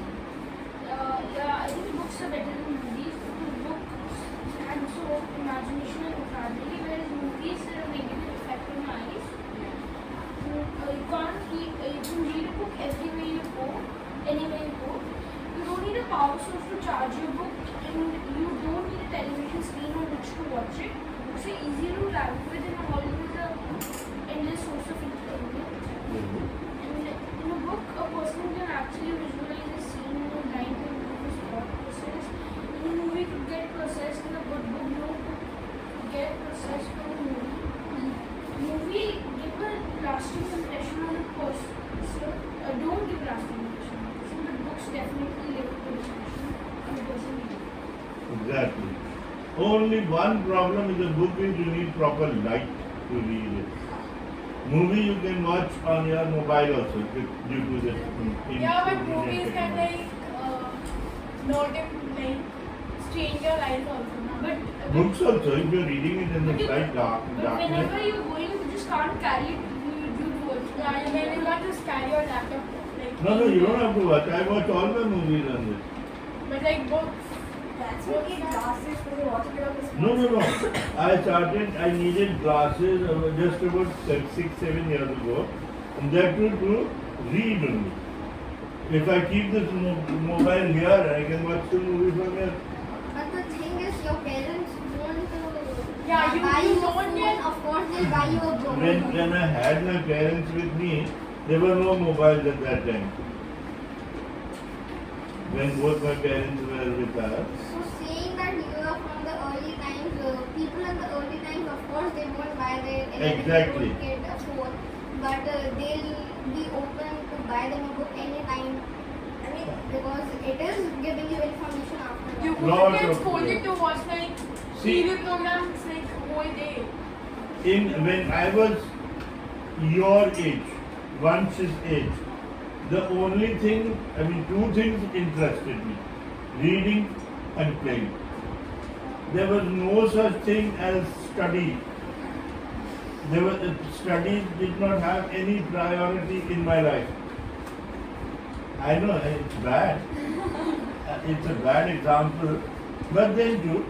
Yeah, I think books are better than movies because books have so imagination and vocabulary, whereas movies have a negative effect on your eyes. You can't read, you can read a book everywhere you go, anywhere you go. You don't need a power source to charge your book, and you don't need a television screen on which to watch it. Books are easier to travel with and are always a endless source of entertainment. And in a book, a person can actually visualize a scene in a mind to improve his thought process. In a movie, could get processed in a good book, no could get processed from a movie. Movie give a lasting impression on a person. So, don't give lasting impression on a person, but books definitely leave a good impression on a person. Exactly. Only one problem with the book is you need proper light to read it. Movie you can watch on your mobile also due to the Yeah, but movies can not like strain your eyes also. No? But Books also, if you're reading it in the slight But darkness. whenever you're going, you just can't carry it with you towards yeah, and then you can't just carry your laptop. Like, No, you don't have to watch. I watch all my movies on this. But like books. That's what need glasses because you're watching it on the screen. No. I needed glasses just about 6-7 years ago. And that too to read only. If I keep this mobile here, I can watch the movie from here. But the thing is, your parents won't Yeah, you buy you a don't phone. get- Of course, they'll buy you a phone. When I had my parents with me, there were no mobiles at that time. When both my parents were with us. So saying that you are from the early times, people in the early times, of course, they won't buy their Exactly. 11-year-old kid a phone, but they'll be open to buy them a book anytime. I mean, because it is giving you information after. You all. Lot wouldn't get of scolded to watch like See- TV programs like whole day. When I was your age, Vansh's age, the only thing, two things interested me. Reading and playing. There was no such thing as study. Studies did not have any priority in my life. I know it's bad. It's a bad example. But then too,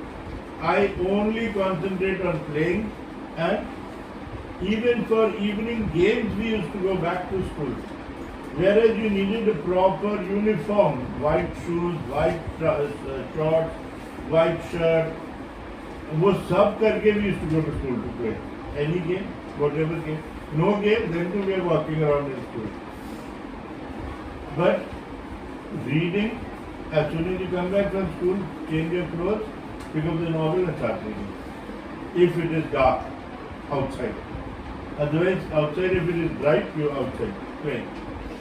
I only concentrate on playing, and even for evening games we used to go back to school. Whereas you needed a proper uniform, white shoes, white shorts, white shirt. वो सब करके we used to go to school to play. Any game, whatever game. No game, then too we are walking around in school. But reading, as soon as you come back from school, change your clothes, pick up the novel and start reading. If it is dark outside. Otherwise, outside if it is bright, you're outside playing.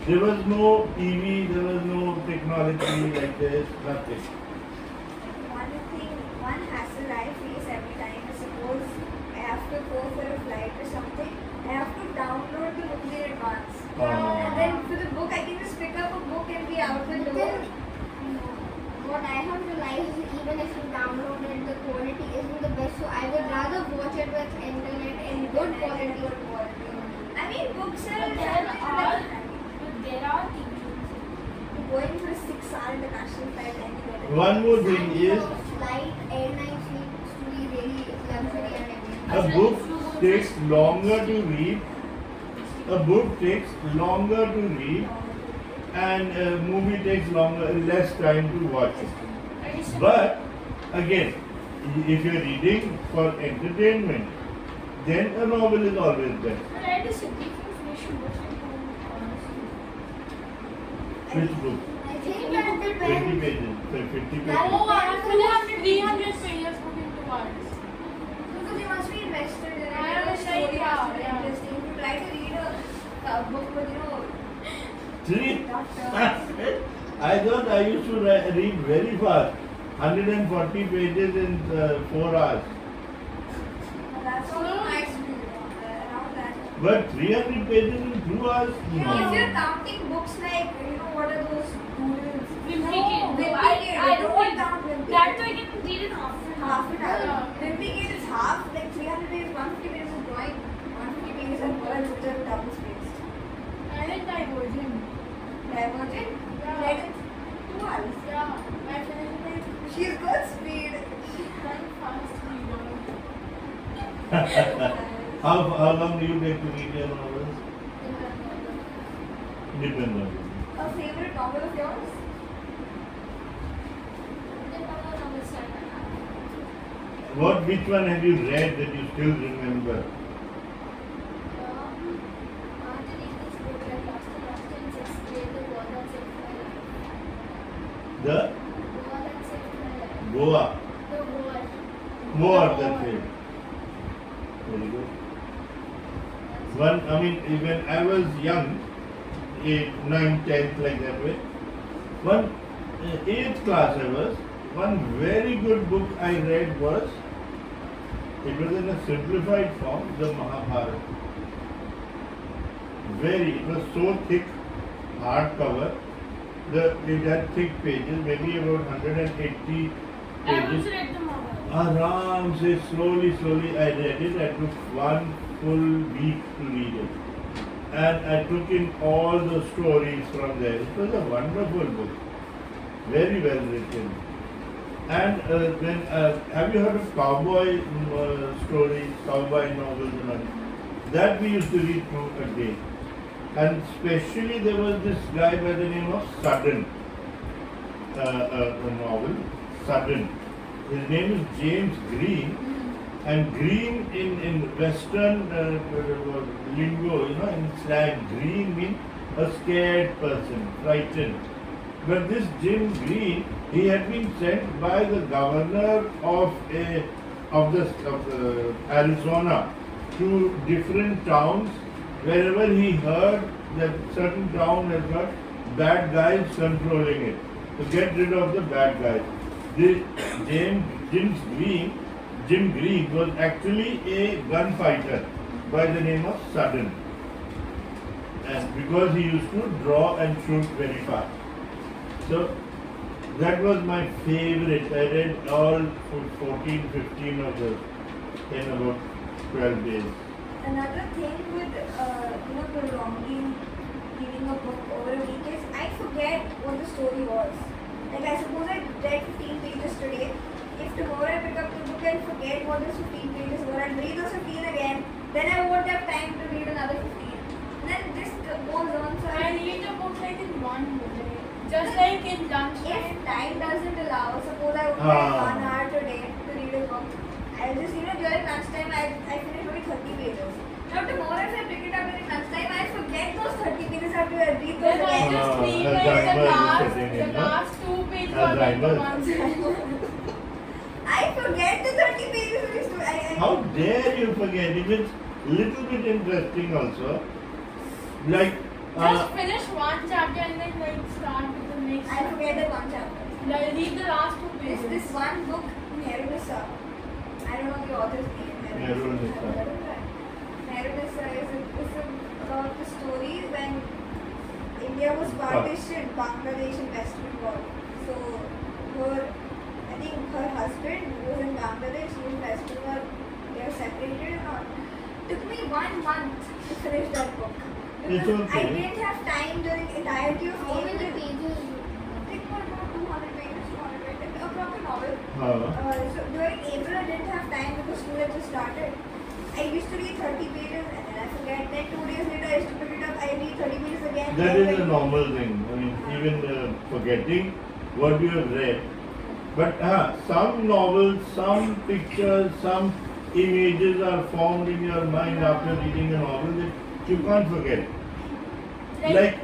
There was no TV, there was no technology like this, nothing. One hassle I face every time is suppose I have to go for a flight or something, I have to download the book in advance. And then for the book, I can just pick up a book and be out the But door. then, what I have realized is even if you download it, the quality isn't the best. So I would rather watch it with internet in good quality. I mean, books are But there are teachers. going for a 6-hour international flight and you get it. One more thing And is, flight airlines needs to be really luxury and everything. a book takes longer to read. A book takes longer to read, and a movie takes less time to watch it. But again, if you're reading for entertainment, then a novel is always best. I read a Siddhi finish book in Which book? I think that 20 depends. pages, so 50 That pages. Oh, I have finished 300 pages book in 2 hours. Because you must be invested in it. I The was story like, has to be yeah. interesting. If you try to read a book with, Three? not terms. I thought I used to read very fast. 140 pages in 4 hours. That's also nice to read. Around that. But 300 pages in 2 hours? If No. you're counting books like, what are those doodles? Wimpy Kid. Wimpy No, Kid. I Don't don't count Wimpy That Kid. I can read in Half an hour. Yeah. Wimpy Kid is half, like 300 pages, 150 pages is drawing, 150 pages and more which are double spaced. I read Divergent. Divergent? Yeah. Read it 2 hours. Yeah, I finished it. She's good speed. I'm fast reader. How long do you take to read your novels? Depends on you. A favorite novel of yours? Which one have you read that you still remember? The Goa. War, that's it. Very good. When I was young, 8, 9, 10th, like that way, 8th class I was, one very good book I read was, it was in a simplified form, the Mahabharata. It was so thick, hardcover, it had thick pages, maybe about 180 I also pages. read the novel. Aram se slowly I read it. I took one full week to read it. And I took in all the stories from there. It was a wonderful book. Very well written. And have you heard of cowboy stories, cowboy novels and all? That we used to read through a day. And especially there was this guy by the name of Sudden, a novel, Sudden. His name is James Green, and Green in Western lingo, in slang, Green means a scared person, frightened. But this Jim Green, he had been sent by the governor of Arizona to different towns wherever he heard that certain town has got bad guys controlling it, to get rid of the bad guys. Jim Green was actually a gunfighter by the name of Sudden. And because he used to draw and shoot very fast. So that was my favorite. I read all 14, 15 of those in about 12 days. Another thing with prolonging reading a book over a week is I forget what the story was. Like I suppose I read 15 pages today. If tomorrow I pick up the book and forget what those 15 pages were and read those 15 again, then I won't have time to read another 15. And then this goes on. So I read a book like in 1 day. Just like in lunch if time. time doesn't allow, suppose I only have 1 hour today to read a book, I'll just, during lunchtime I finish only 30 pages. Now tomorrow if I pick it up during lunchtime, I forget those 30 pages, I have to read those Then I again. just read like Alzheimer's is setting in, the no? last 2 pages or like the Alzheimer's. ones. I forget the 30 pages of the story. How dare you forget? If it's little bit interesting also, like Just finish one chapter and then like start with the next. I forget the one chapter. Like read the last 2 This pages. one book, Nerunissa. I don't know the author's name. Nerunissa. Nerunissa is about the story when India was partitioned, Bangladesh and West Bengal. So I think her husband was in Bangladesh, he was in West Bengal. They were separated and all. Took me 1 month to finish that book. It's Because okay. I didn't have time during entirety of How many April. pages? I think about 200 pages, 200 pages, a proper novel. uh, So during April I didn't have time because school had just started. I used to read 30 pages and then I forget. Then 2 days later I used to pick it up, I read 30 pages again. that then is a normal thing. I mean, even forgetting what you have read But some novels, some pictures, some images are formed in your mind after reading a novel that you can't forget. Like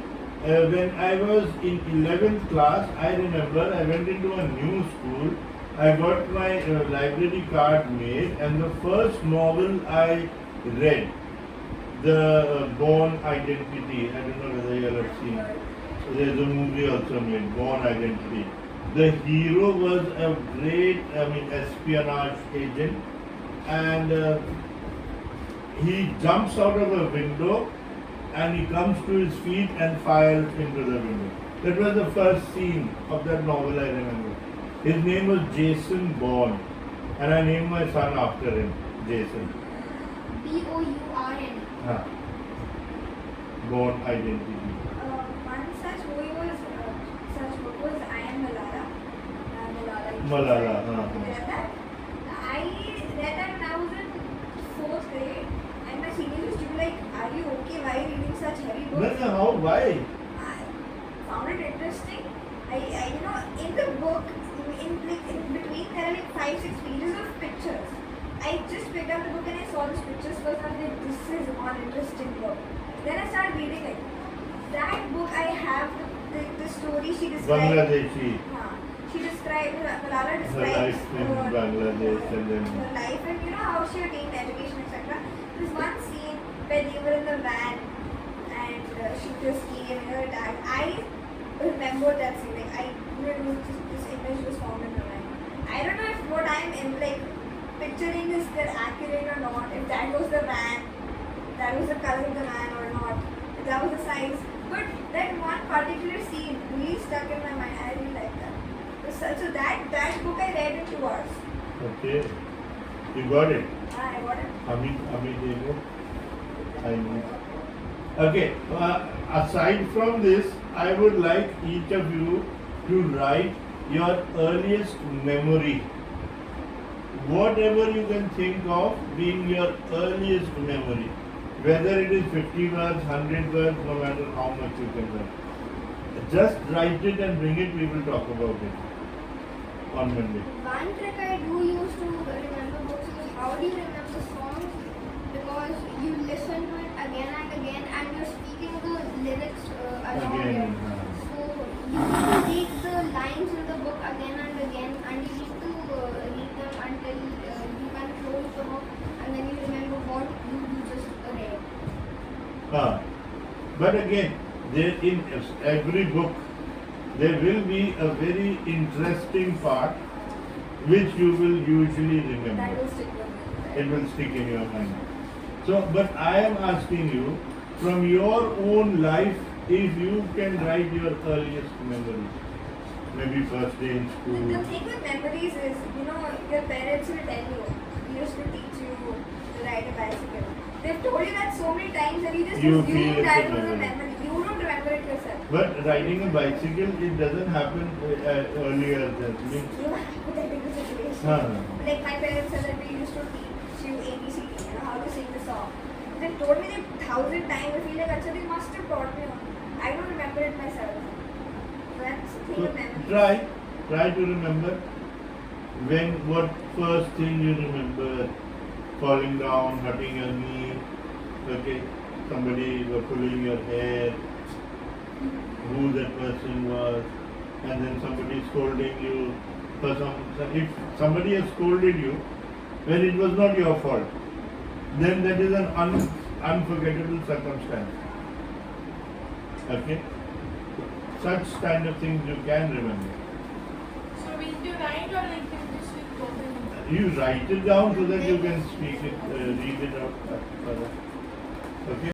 when I was in 11th class, I remember I went into a new school. I got my library card made, and the first novel I read, The Born Identity. I don't know whether you have seen. There's a movie also made, Born Identity. The hero was a great, espionage agent, and he jumps out of a window and he comes to his feet and fires into the window. That was the first scene of that novel I remember. His name was Jason Bourne, and I named my son after him, Jason. Bourne. Born Identity. One such movie was, such book was I Am Malala. Malala. You read that? I read that when I was in 4th grade, and my seniors used to be like, "Are you okay? Why are you reading such heavy No, books?" no, how? Why? I found it interesting. In the book, in between, there are like 5-6 pages of pictures. I just picked up the book and I saw these pictures first, and I was like, this is one interesting book. Then I started reading it. That book, I have the story she described. Bangladeshi. She described, Malala Her describes life in Bangladesh and then. her life, and you know how she attained education, etc. There's one scene where they were in the van and she just came in her dad. I remember that scene. Like it was just, this image was formed in my mind. I don't know if what I'm in picturing is that accurate or not. If that was the van, that was the color of the van or not. If that was the size. But that one particular scene really stuck in my mind. I really like that. So that book I read in 2 hours. Okay. You got it? I got it. Amitabh. I know. Okay. Aside from this, I would like each of you to write your earliest memory. Whatever you can think of being your earliest memory. Whether it is 50 words, 100 words, no matter how much you can write. Just write it and bring it, we will talk about it on Monday. One trick I do use to remember books is how do you remember songs? Because you listen to it again and again and you're speaking the lyrics along Again, it. So you need to read the lines in the book again and again, and you need to read them until you can close the book and then you remember what you just read. But again, there in every book, there will be a very interesting part which you will usually That remember. will stick with me. It will stick in your mind. So, but I am asking you, from your own life, if you can write your earliest memories, maybe first day in The school. thing with memories is, your parents will tell you, they used to teach you to ride a bicycle. They've told you that so many times that you just You assume feel it's that a was a memory. memory. You don't remember it yourself. But riding a bicycle, it doesn't happen earlier than me. You have hypothetical situation. Like my parents said that we used to teach you ABCD, how to sing the song. They've told me that 1,000 times. I feel like actually they must have taught me. I don't remember it myself. That's the thing So with memory. try to remember what first thing you remember, falling down, hurting your knee, okay, somebody was pulling your hair, who that person was, and then somebody scolding you for if somebody has scolded you when it was not your fault, then that is an unforgettable circumstance. Okay? Such kind of things you can remember. So we need to write or like you just speak verbally? You write it down so that you can speak it, read it out further. Okay?